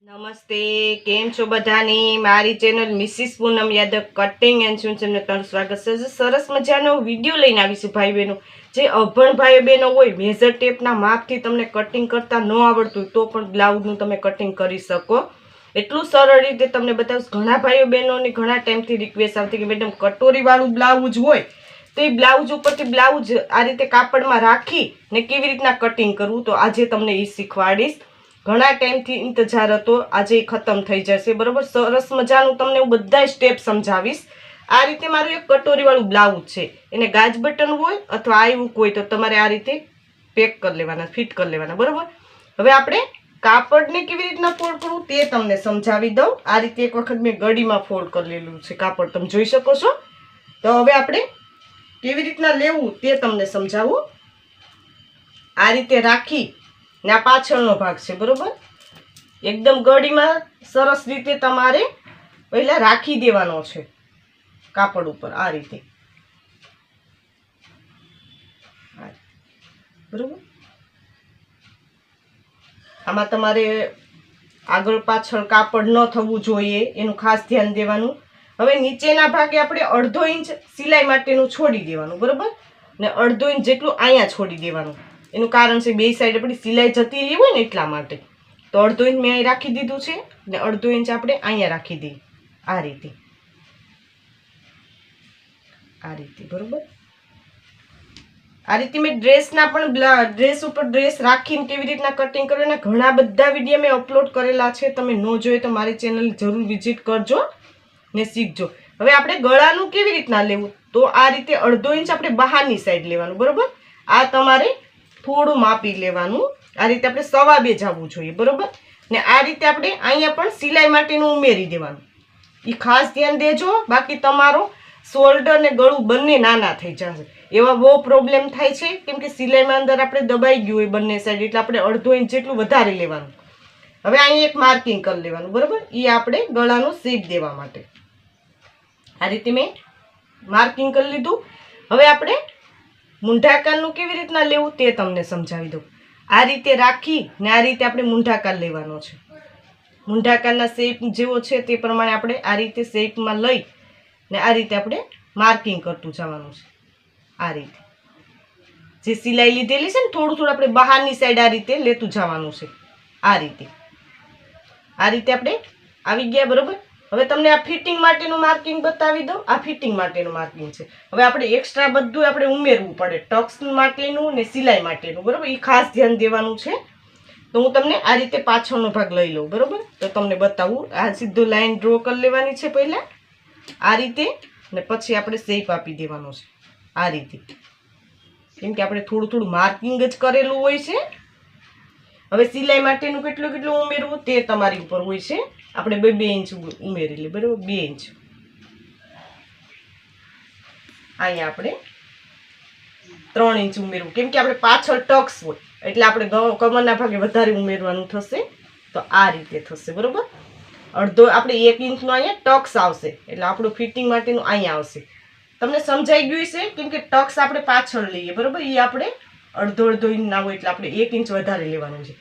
નમસ્તે, કેમ છો બધાની? મારી channel Mrs Poonam Yadav cutting and ચૂંચનને તમારું સ્વાગત છે. સરસ મજાનો વિડીયો લઈને આવીશું ભાઈ બહેનો. જે અભણ ભાઈ બહેનો હોય, મેજર ટેપના માપથી તમને કટિંગ કરતા ન આવડતું તો પણ બ્લાઉઝનું તમે કટિંગ કરી શકો. એટલું સરળ રીતે તમને બતાવીશ. ઘણા ભાઈઓ બહેનોની ઘણા ટાઈમથી રિક્વેસ્ટ આવતી કે મેડમ કટોરીવાળું બ્લાઉઝ હોય તો એ બ્લાઉઝ ઉપરથી બ્લાઉઝ આ રીતે કાપડમાં રાખી ને કેવી રીતના કટિંગ કરવું, તો આજે તમને એ શીખવાડીશ. ઘણા ટાઈમથી ઇંતજાર હતો, આજે ખતમ થઈ જશે. બરોબર, સરસ મજાનું તમને હું બધા સ્ટેપ સમજાવીશ. આ રીતે મારું એક કટોરીવાળું બ્લાઉઝ છે, એને ગાજ બટન હોય અથવા આવ્યું હોય તો તમારે આ રીતે પેક કરી લેવાના, ફિટ કરી લેવાના. બરોબર, હવે આપણે કાપડને કેવી રીતના ફોલ્ડ કરવું તે તમને સમજાવી દઉં. આ રીતે એક વખત મેં ગળીમાં ફોલ્ડ કરી લેલું છે કાપડ, તમે જોઈ શકો છો. તો હવે આપણે કેવી રીતના લેવું તે તમને સમજાવું. આ રીતે રાખી ને આ પાછળનો ભાગ છે, બરોબર, એકદમ ગળીમાં સરસ રીતે તમારે પહેલા રાખી દેવાનો છે કાપડ ઉપર આ રીતે. બરોબર, આમાં તમારે આગળ પાછળ કાપડ ન થવું જોઈએ, એનું ખાસ ધ્યાન દેવાનું. હવે નીચેના ભાગે આપણે 1/2 ઇંચ સિલાઈ માટેનું છોડી દેવાનું. બરોબર, ને 1/2 ઇંચ જેટલું અહીંયા છોડી દેવાનું. એનું કારણ છે બે સાઈડ આપણી સિલાઈ જતી રહી હોય ને એટલા માટે. તો 1/2 ઇંચ મેં અહીં રાખી દીધું છે ને 1/2 ઇંચ આપણે અહીંયા રાખી દઈએ આ રીતે, આ રીતે. બરોબર, આ રીતે મેં ડ્રેસના પણ ડ્રેસ ઉપર ડ્રેસ રાખીને કેવી રીતના કટિંગ કરવું એના ઘણા બધા વિડીયો મેં અપલોડ કરેલા છે. તમે ન જોઈએ તો મારી ચેનલ જરૂર વિઝિટ કરજો ને શીખજો. હવે આપણે ગળાનું કેવી રીતના લેવું, તો આ રીતે 1/2 ઇંચ આપણે બહારની સાઈડ લેવાનું. બરોબર, આ તમારે થોડું માપી લેવાનું. આ રીતે આપણે 2.5 જવું જોઈએ. બરોબર, ને આ રીતે આપણે અહીંયા પણ સિલાઈ માટેનું ઉમેરી દેવાનું. એ ખાસ ધ્યાન દેજો, બાકી તમારો શોલ્ડર ને ગળું બંને નાના થઈ જશે. એવા બહુ પ્રોબ્લેમ થાય છે, કેમ કે સિલાઈમાં અંદર આપણે દબાઈ ગયું હોય બંને સાઈડ, એટલે આપણે 1/2 ઇંચ જેટલું વધારે લેવાનું. હવે અહીંયા એક માર્કિંગ કરી લેવાનું. બરોબર, એ આપણે ગળાનું શેપ દેવા માટે આ રીતે મેં માર્કિંગ કરી લીધું. હવે આપણે મૂંઢાકારનું કેવી રીતના લેવું તે તમને સમજાવી દઉં. આ રીતે રાખી ને આ રીતે આપણે મૂંઢાકાર લેવાનો છે. મૂંઢાકારના શેપ જેવો છે તે પ્રમાણે આપણે આ રીતે શેપમાં લઈ ને આ રીતે આપણે માર્કિંગ કરતું જવાનું છે. આ રીતે જે સિલાઈ લીધેલી છે ને થોડું થોડું આપણે બહારની સાઈડ આ રીતે લેતું જવાનું છે. આ રીતે આપણે આવી ગયા. બરોબર, હવે તમને આ ફિટિંગ માટેનું માર્કિંગ બતાવી દઉં. આ ફિટિંગ માટેનું માર્કિંગ છે. હવે આપણે એક્સ્ટ્રા બધું આપણે ઉમેરવું પડે, ટક્સ માટેનું ને સિલાઈ માટેનું. બરોબર, એ ખાસ ધ્યાન દેવાનું છે. તો હું તમને આ રીતે પાછળનો ભાગ લઈ લઉં. બરોબર, તો તમને બતાવું. આ સીધો લાઈન ડ્રો કરી લેવાની છે પહેલા આ રીતે, ને પછી આપણે શેપ આપી દેવાનો છે આ રીતે, કેમ કે આપણે થોડું થોડું માર્કિંગ જ કરેલું હોય છે. હવે સિલાઈ માટેનું કેટલું કેટલું ઉમેરવું તે તમારી ઉપર હોય છે. આપણે 2 ઇંચ ઉમેરી લઈએ. બરાબર, 2 ઇંચ અહીંયા આપણે 3 ઇંચ ઉમેરવું, કેમ કે આપણે પાછળ ટક્સ હોય એટલે આપણે કમરના ભાગે વધારે ઉમેરવાનું થશે. તો આ રીતે થશે. બરોબર, 1/2 આપણે 1 ઇંચનો અહીંયા ટક્સ આવશે, એટલે આપણું ફિટિંગ માટેનું અહીંયા આવશે. તમને સમજાઈ ગયું છે, કેમ કે ટક્સ આપણે પાછળ લઈએ. બરોબર, એ આપણે 1/2 ઇંચ ના હોય એટલે આપણે 1 ઇંચ વધારે લેવાનું છે.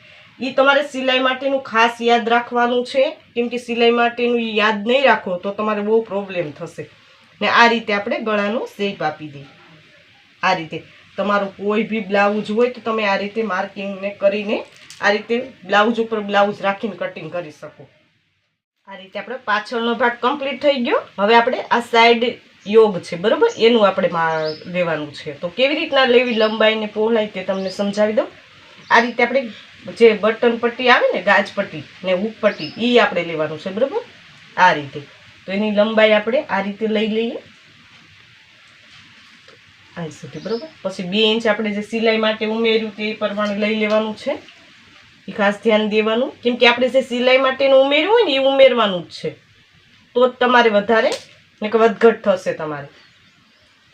એ તમારે સિલાઈ માટેનું ખાસ યાદ રાખવાનું છે, કેમ કે સિલાઈ માટેનું યાદ નહીં રાખો તો તમારે બહુ પ્રોબ્લેમ થશે. ને આ રીતે આપણે ગળાનું શેપ આપી દઈએ. આ રીતે તમારું કોઈ બી બ્લાઉઝ હોય તો તમે આ રીતે માર્કિંગને કરીને આ રીતે બ્લાઉઝ ઉપર બ્લાઉઝ રાખીને કટિંગ કરી શકો. આ રીતે આપણે પાછળનો ભાગ કમ્પ્લીટ થઈ ગયો. હવે આપણે આ સાઈડ યોગ છે, બરોબર, એનું આપણે લેવાનું છે. તો કેવી રીતના લેવી લંબાઈ ને પહોળાઈ તે તમને સમજાવી દઉં. આ રીતે આપણે જે બટન પટ્ટી આવે ને, ગાજ પટ્ટી ને હૂક પટ્ટી, એ આપણે લેવાનું છે. બરોબર, આ રીતે. તો એની લંબાઈ આપણે આ રીતે લઈ લઈએ અહીં સુધી. બરોબર, પછી 2 ઇંચ આપણે જે સિલાઈ માટે ઉમેર્યું તે પ્રમાણે લઈ લેવાનું છે. એ ખાસ ધ્યાન દેવાનું, કેમ કે આપણે જે સિલાઈ માટેનું ઉમેર્યું હોય ને એ ઉમેરવાનું જ છે, તો જ તમારે વધારે ને કે વધઘટ થશે તમારે.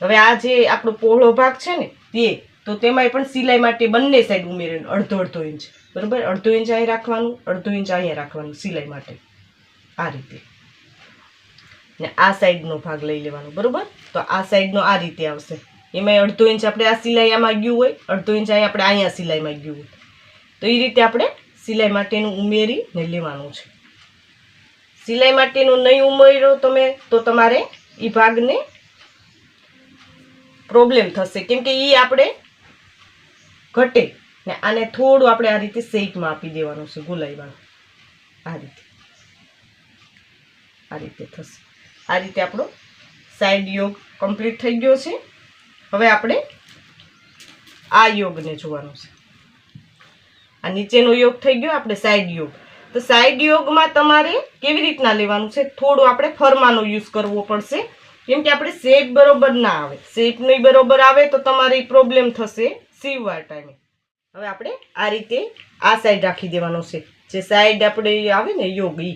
હવે આ જે આપણો પહોળો ભાગ છે ને તે, તો તેમાં પણ સિલાઈ માટે બંને સાઈડ ઉમેરીને 1/2 ઇંચ. બરોબર, 1/2 ઇંચ અહીં રાખવાનું, 1/2 ઇંચ અહીંયા રાખવાનું સિલાઈ માટે આ રીતે. ને આ સાઈડનો ભાગ લઈ લેવાનો. બરોબર, તો આ સાઈડનો આ રીતે આવશે. એમાં અડધો ઇંચ આપણે આ સિલાઈમાં ગયું હોય, અડધો ઇંચ અહીંયા સિલાઈમાં ગયું હોય. તો એ રીતે આપણે સિલાઈ માટેનું ઉમેરીને લેવાનું છે. સિલાઈ માટેનું નહીં ઉમેરો તમે તો તમારે એ ભાગને પ્રોબ્લેમ થશે, કેમ કે એ આપણે ઘટે ને આને થોડું આપણે આ રીતે શેપમાં આપી દેવાનું છે, ગુલાઈવાળું. આ રીતે થશે. આ રીતે આપણો સાઈડ યોગ કમ્પ્લીટ થઈ ગયો છે. હવે આપણે આ યોગને જોવાનું છે. આ નીચેનો યોગ થઈ ગયો, આપણે સાઈડ યોગ. તો સાઈડ યોગમાં તમારે કેવી રીતના લેવાનું છે, થોડું આપણે ફરમાનો યુઝ કરવો પડશે, કેમ કે આપણે શેપ બરોબર ના આવે. શેપ નહીં બરોબર આવે તો તમારે પ્રોબ્લેમ થશે સીવવા ટાઈમે. હવે આપણે આ રીતે આ સાઈડ રાખી દેવાનો છે. જે સાઈડ આપણે આવે ને યોગ, એ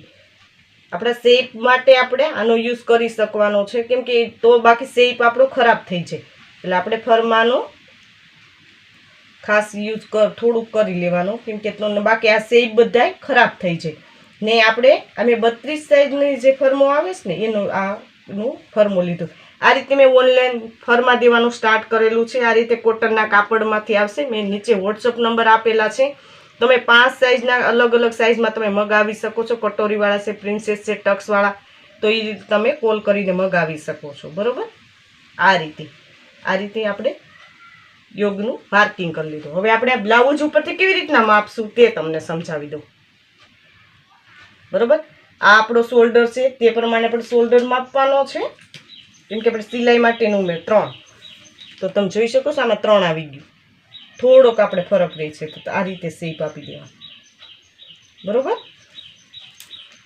આપણા શેપ માટે આપણે આનો યુઝ કરી શકવાનો છે, કેમ કે તો બાકી શેપ આપણો ખરાબ થઈ જાય. એટલે આપણે ફરમાનો ખાસ યુઝ થોડુંક કરી લેવાનો, કેમ કે બાકી આ શેપ બધા ખરાબ થઈ જાય ને. આપણે અમે 32 સાઈઝની જે ફરમો આવે છે ને એનું ફરમો લીધું. આ રીતે મેં ઓનલાઈન ફરમા દેવાનું સ્ટાર્ટ કરેલું છે. આ રીતે કોટનના કાપડમાંથી આવશે. મેં નીચે વોટ્સઅપ નંબર આપેલા છે. તમે 5 સાઈઝના અલગ અલગ સાઈઝમાં તમે મગાવી શકો છો. કટોરીવાળા છે, પ્રિન્સેસ છે, ટક્સવાળા, તો એ રીતે તમે કોલ કરીને મગાવી શકો છો. બરાબર? આ રીતે આપણે યોગનું માર્કિંગ કરી લીધું. હવે આપણે આ બ્લાઉઝ ઉપરથી કેવી રીતના માપશું તે તમને સમજાવી દઉં. બરાબર? આ આપણો શોલ્ડર છે, તે પ્રમાણે આપણે શોલ્ડર માપવાનો છે, કેમ કે આપણે સિલાઈ માટેનું મેં 3, તો તમે જોઈ શકો છો આમાં 3 આવી ગયું. થોડોક આપણે ફરક રહે છે, તો આ રીતે શેપ આપી દેવા. બરાબર?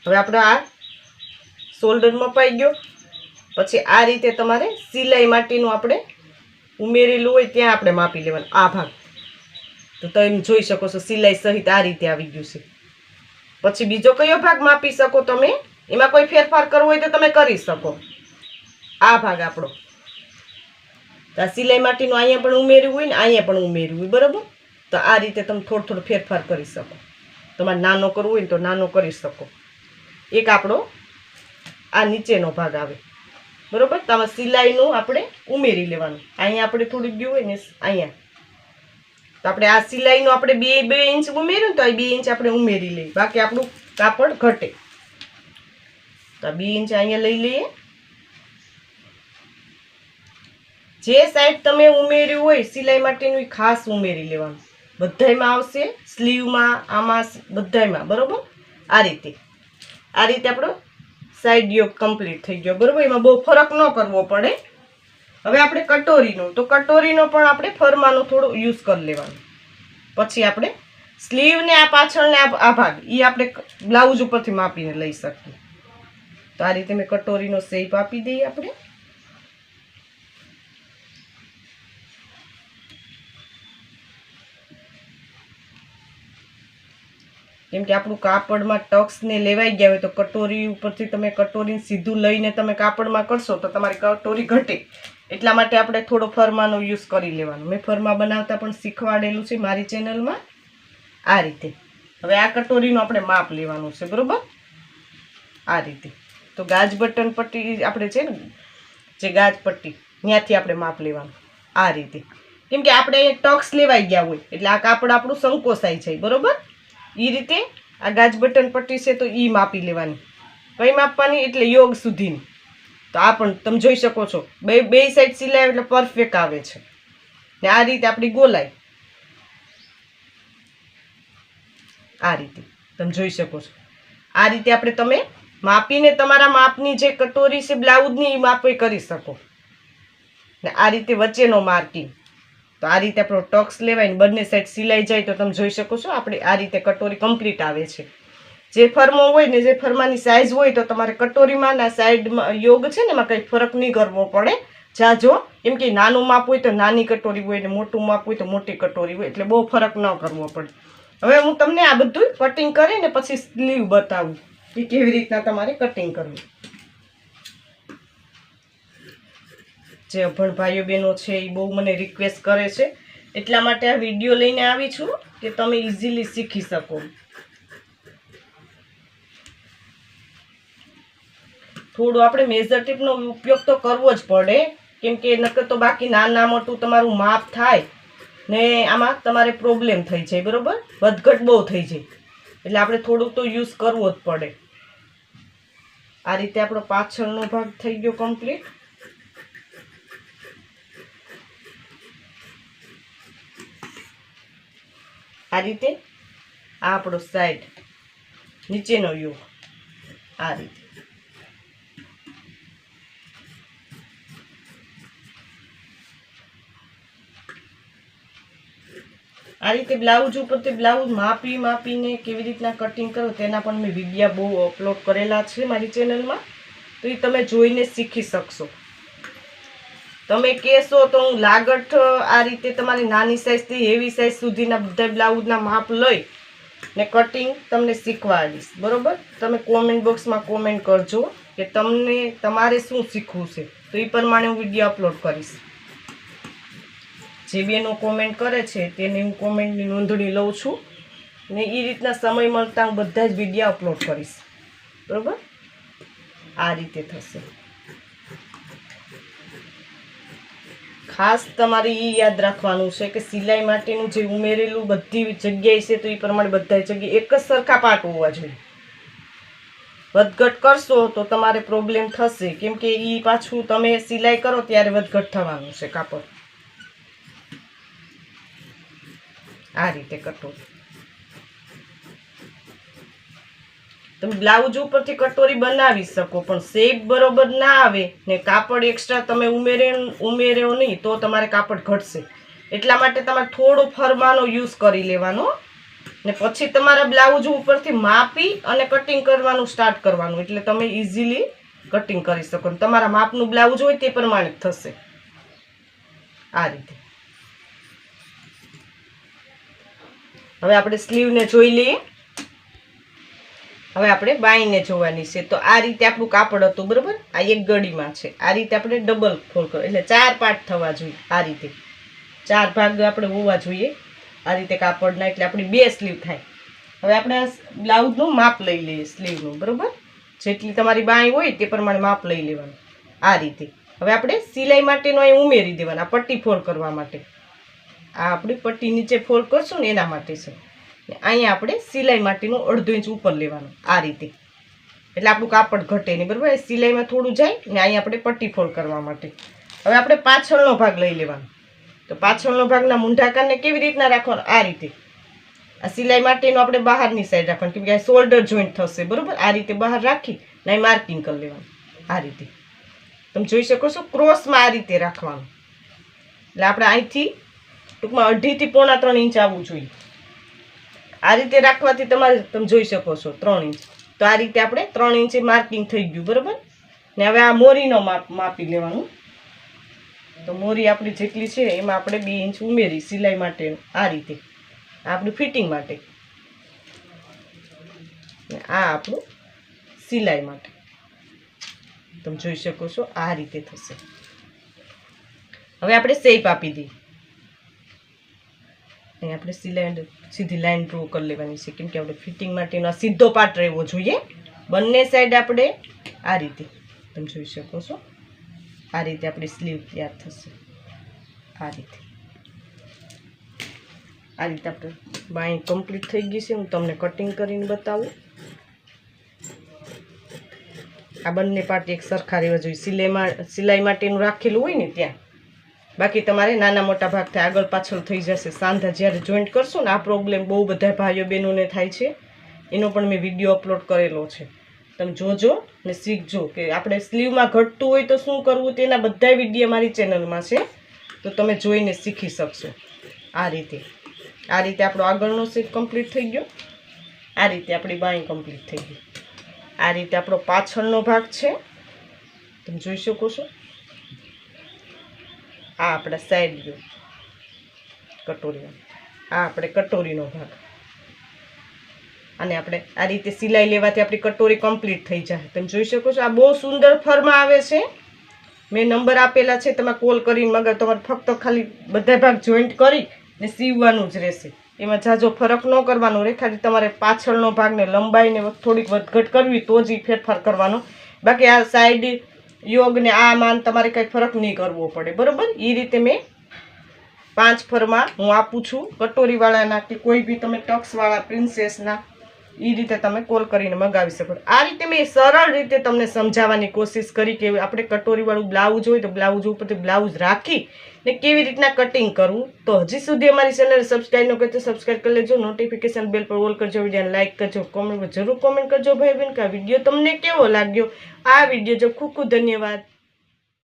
હવે આપણે આ શોલ્ડર મપાઈ ગયો. પછી આ રીતે તમારે સિલાઈ માટેનું આપણે ઉમેરેલું હોય ત્યાં આપણે માપી લેવાનું. આ ભાગ તો તમે જોઈ શકો છો સિલાઈ સહિત આ રીતે આવી ગયું છે. પછી બીજો કયો ભાગ માપી શકો તમે, એમાં કોઈ ફેરફાર કરવો હોય તો તમે કરી શકો. આ ભાગ આપણો તો આ સિલાઈ માટેનું અહીંયા પણ ઉમેર્યું હોય ને અહીંયા પણ ઉમેર્યું હોય. બરાબર? તો આ રીતે તમે થોડું ફેરફાર કરી શકો. તમારે નાનો કરવો હોય ને તો નાનો કરી શકો. એક આપણો આ નીચેનો ભાગ આવે. બરાબર? તો આમાં સિલાઈનું આપણે ઉમેરી લેવાનું. અહીંયા આપણે થોડું ગયું હોય ને અહીંયા, તો આપણે આ સિલાઈનું આપણે 2 ઇંચ ઉમેર્યું તો આ 2 ઇંચ આપણે ઉમેરી લઈએ, બાકી આપણું કાપડ ઘટે. તો 2 ઇંચ અહીંયા લઈ લઈએ. જે સાઈડ તમે ઉમેર્યું હોય સિલાઈ માટેનું ખાસ ઉમેરી લેવાનું. બધાયમાં આવશે, સ્લીવમાં, આમાં બધાયમાં. બરાબર? આ રીતે આપણો સાઈડ યોગ કમ્પ્લીટ થઈ ગયો. બરાબર? એમાં બહુ ફરક ન કરવો પડે. હવે આપણે કટોરીનો પણ આપણે ફરમાનો થોડો યુઝ કરી લેવાનો. પછી આપણે સ્લીવને આ પાછળને આ ભાગ એ આપણે બ્લાઉઝ ઉપરથી માપીને લઈ શકીએ. તો આ રીતે મેં કટોરીનો શેપ આપી દઈએ આપણે. કેમ કે આપણું કાપડમાં ટક્સને લેવાઈ ગયા હોય તો કટોરી ઉપરથી તમે કટોરી સીધું લઈને તમે કાપડમાં કરશો તો તમારી કટોરી ઘટે. એટલા માટે આપણે થોડો ફરમાનો યુઝ કરી લેવાનો. મેં ફરમા બનાવતા પણ શીખવાડેલું છે મારી ચેનલમાં. આ રીતે હવે આ કટોરીનું આપણે માપ લેવાનું છે. બરાબર? આ રીતે તો ગાજ બટન પટ્ટી આપણે છે ને, જે ગાજ પટ્ટી ત્યાંથી આપણે માપ લેવાનું. આ રીતે, કેમ કે આપણે ટક્સ લેવાઈ ગયા હોય એટલે આ કાપડ આપણું સંકોચાઈ જાય. બરાબર? એ રીતે આ ગાજ બટન પટ્ટી છે તો એ માપી લેવાની. કઈ માપવાની? એટલે યોગ સુધીની. તો આ પણ તમે જોઈ શકો છો બે સાઈડ સિલાઈ એટલે પરફેક્ટ આવે છે. ને આ રીતે આપણી ગોલાઈ આ રીતે તમે જોઈ શકો છો. આ રીતે આપણે તમે માપીને તમારા માપની જે કટોરી છે બ્લાઉઝની એ માપે કરી શકો. ને આ રીતે વચ્ચેનો માર્કિંગ, તો આ રીતે આપણો ટક્સ લેવાય ને બંને સાઈડ સિલાઈ જાય તો તમે જોઈ શકો છો આપણે આ રીતે કટોરી કમ્પ્લીટ આવે છે. જે ફરમો હોય ને, જે ફરમાની સાઈઝ હોય તો તમારે કટોરીમાં ના સાઈડમાં યોગ છે ને એમાં કંઈ ફરક નહીં કરવો પડે. જાજો એમ કે નાનું માપ હોય તો નાની કટોરી હોય ને મોટું માપ હોય તો મોટી કટોરી હોય, એટલે બહુ ફરક ન કરવો પડે. હવે હું તમને આ બધું કટિંગ કરીને પછી સ્લીવ બતાવું કે કેવી રીતના તમારે કટિંગ કરવું. જે અભણ ભાઈઓ બહેનો છે એ બહુ મને રિક્વેસ્ટ કરે છે, એટલા માટે આ વિડીયો લઈને આવી છું કે તમે ઇઝીલી શીખી શકો. થોડું આપણે મેઝર ટીપનો ઉપયોગ તો કરવો જ પડે, કેમ કે નકર તો બાકી નાના મોટું તમારું માપ થાય ને આમાં તમારે પ્રોબ્લેમ થઈ જાય, બરાબર, વધઘટ બહુ થઈ જાય, એટલે આપણે થોડુંક તો યુઝ કરવો જ પડે. આ રીતે આપણો પાછળનો ભાગ થઈ ગયો કમ્પ્લીટ. આ રીતે આ આપણો સાઈડ નીચેનો વ્યૂ આ રીતે. આ રીતે બ્લાઉઝ ઉપરથી બ્લાઉઝ માપીને કેવી રીતના કટિંગ કરો તેના પણ મેં વિડીયો બહુ અપલોડ કરેલા છે મારી ચેનલમાં, તો એ તમે જોઈને શીખી શકશો. તમે કહેશો તો હું લાગઠ આ રીતે તમારી નાની સાઇઝથી હેવી સાઇઝ સુધીના બધા બ્લાઉઝના માપ લઈ ને કટિંગ તમને શીખવાડીશ, બરાબર. તમે કોમેન્ટ બોક્સમાં કોમેન્ટ કરજો કે તમને તમારે શું શીખવું છે, તો એ પ્રમાણે હું વિડીયો અપલોડ કરીશ. જે બેનો કોમેન્ટ કરે છે તેને હું કોમેન્ટની નોંધણી લઉં છું ને એ રીતના સમય મળતા હું બધા જ વિડીયો અપલોડ કરીશ, બરાબર. આ રીતે થશે. ખાસ તમારે એ યાદ રાખવાનું છે કે સિલાઈ માટેનું જે ઉમેરેલું બધી જગ્યાએ છે તો એ પ્રમાણે બધા જગ્યાએ એક જ સરખા પાર્ટ હોવા જોઈએ. વધઘટ કરશો તો તમારે પ્રોબ્લેમ થશે, કેમ કે એ પાછું તમે સિલાઈ કરો ત્યારે વધઘટ થવાનું છે કાપડ. આ રીતે કટોરી તમે બ્લાઉઝ ઉપરથી કટોરી બનાવી શકો, પણ શેપ બરોબર ના આવે ને કાપડ એક્સ્ટ્રા તમે ઉમેર્યો નહીં તો તમારે કાપડ ઘટશે. એટલા માટે તમારે થોડો ફરમાનો યુઝ કરી લેવાનો ને પછી તમારા બ્લાઉઝ ઉપરથી માપી અને કટિંગ કરવાનું સ્ટાર્ટ કરવાનું, એટલે તમે ઇઝીલી કટિંગ કરી શકો. તમારા માપનું બ્લાઉઝ હોય તે પ્રમાણે થશે. આ રીતે હવે આપણે સ્લીવને જોઈ લઈએ. હવે આપણે બાઈને જોવાની છે. તો આ રીતે આપણું કાપડ હતું, બરાબર. આ એક ગળીમાં છે. આ રીતે આપણે ડબલ ફોલ્ડ કરો એટલે 4 પાર્ટ થવા જોઈએ. આ રીતે 4 ભાગ આપણે હોવા જોઈએ આ રીતે કાપડના, એટલે આપણી 2 સ્લીવ થાય. હવે આપણે આ બ્લાઉઝનું માપ લઈ લઈએ સ્લીવનું, બરાબર. જેટલી તમારી બાઈ હોય તે પ્રમાણે માપ લઈ લેવાનું. આ રીતે હવે આપણે સિલાઈ માટેનો અહીં ઉમેરી દેવાના પટ્ટી ફોલ્ડ કરવા માટે. આ આપણી પટ્ટી નીચે ફોલ્ડ કરશું ને એના માટે છે. અહીંયા આપણે સિલાઈ માટેનું 1/2 ઇંચ ઉપર લેવાનું. આ રીતે એટલે આપણું કાપડ ઘટે નહીં, બરાબર. સિલાઈમાં થોડું જાય ને અહીંયા આપણે પટ્ટી ફોલ્ડ કરવા માટે. હવે આપણે પાછળનો ભાગ લઈ લેવાનો. તો પાછળનો ભાગના મૂંઢાકારને કેવી રીતના રાખવાનો? આ રીતે. આ સિલાઈ માટેનું આપણે બહારની સાઈડ રાખવાનું, કેમ કે આ શોલ્ડર જોઈન્ટ થશે, બરાબર. આ રીતે બહાર રાખી ને માર્કિંગ કરી લેવાનું. આ રીતે તમે જોઈ શકો છો, ક્રોસમાં આ રીતે રાખવાનું. એટલે આપણે અહીંથી ટૂંકમાં 2.5 થી 3.25 ઇંચ આવવું જોઈએ. આ રીતે રાખવાથી તમારે તમે જોઈ શકો છો 3 ઇંચ. તો આ રીતે આપણે 3 ઇંચે માર્કિંગ થઈ ગયું, બરાબર. ને હવે આ મોરીનો માપી લેવાનું. તો મોરી આપણી જેટલી છે એમાં આપણે 2 ઇંચ ઉમેરી સિલાઈ માટે. આ રીતે આપણું ફિટિંગ માટે, આ આપણું સિલાઈ માટે. તમે જોઈ શકો છો આ રીતે થશે. હવે આપણે શેપ આપી દઈએ. અહીં આપણે સિલાઈ સીધી લાઈન ડ્રો કરી લેવાની છે, કેમ કે આપણે ફિટિંગ માટેનો આ સીધો પાર્ટ રહેવો જોઈએ. બંને સાઈડ આપણે આ રીતે તમે જોઈ શકો છો. આ રીતે આપણી સ્લીવ તૈયાર થશે. આ રીતે આપણે બાઈ કમ્પ્લીટ થઈ ગઈ છે. હું તમને કટિંગ કરીને બતાવું. આ બંને પાર્ટ એક સરખા રહેવા જોઈએ. સિલાઈ માટેનું રાખેલું હોય ને ત્યાં. બાકી તમારે નાના મોટા ભાગ થાય, આગળ પાછળ થઈ જશે. સાંધા જ્યારે જોઈન્ટ કરશો ને આ પ્રોબ્લેમ બહુ બધા ભાઈઓ બહેનોને થાય છે. એનો પણ મેં વિડીયો અપલોડ કરેલો છે. તમે જોજો ને શીખજો કે આપણે સ્લીવમાં ઘટતું હોય તો શું કરવું, તેના બધા વિડીયો મારી ચેનલમાં છે, તો તમે જોઈને શીખી શકશો. આ રીતે આપણો આગળનો શેપ કમ્પ્લીટ થઈ ગયો. આ રીતે આપણી બાઈ કમ્પ્લીટ થઈ ગઈ. આ રીતે આપણો પાછળનો ભાગ છે, તમે જોઈ શકો છો. આ આપણા સાઈડ વ્યૂ કટોરી, આ આપણે કટોરીનો ભાગ. અને આપણે આ રીતે સિલાઈ લેવાથી આપણી કટોરી કમ્પ્લીટ થઈ જાય. તમે જોઈ શકો છો. આ બહુ સુંદર ફરમાં આવે છે. મેં નંબર આપેલા છે, તમે કોલ કરીને મગર. તમારે ફક્ત ખાલી બધા ભાગ જોઈન્ટ કરી ને સીવવાનું જ રહેશે. એમાં જાજો ફરક ન કરવાનો રહે. ખાલી તમારે પાછળનો ભાગને લંબાઈને થોડીક વધઘટ કરવી તો જ એ ફેરફાર કરવાનો. બાકી આ સાઈડ યોગ ને આ માન તમારે કંઈ ફરક નહીં કરવો પડે. બરોબર, એ રીતે મેં 5 ફરમાં હું આપું છું. કટોરીવાળાના કે કોઈ બી તમે ટક્સવાળા પ્રિન્સેસના એ રીતે તમે કોલ કરીને મંગાવી શકો. આ રીતે મેં સરળ રીતે તમને સમજાવવાની કોશિશ કરી કે આપણે કટોરીવાળું બ્લાઉઝ હોય તો બ્લાઉઝ ઉપરથી બ્લાઉઝ રાખી ને કેવી રીતના કટિંગ કરવું. તો હજી સુધી અમારી ચેનલ સબસ્ક્રાઈબ ન કરી તો સબસ્ક્રાઈબ કરી લેજો, નોટિફિકેશન બેલ પર ઓલ કરજો, વિડીયોને લાઇક કરજો, કોમેન્ટ જરૂર કોમેન્ટ કરજો ભાઈ બહેન કે આ વિડીયો તમને કેવો લાગ્યો. આ વિડીયો જો ખૂબ ખૂબ ધન્યવાદ.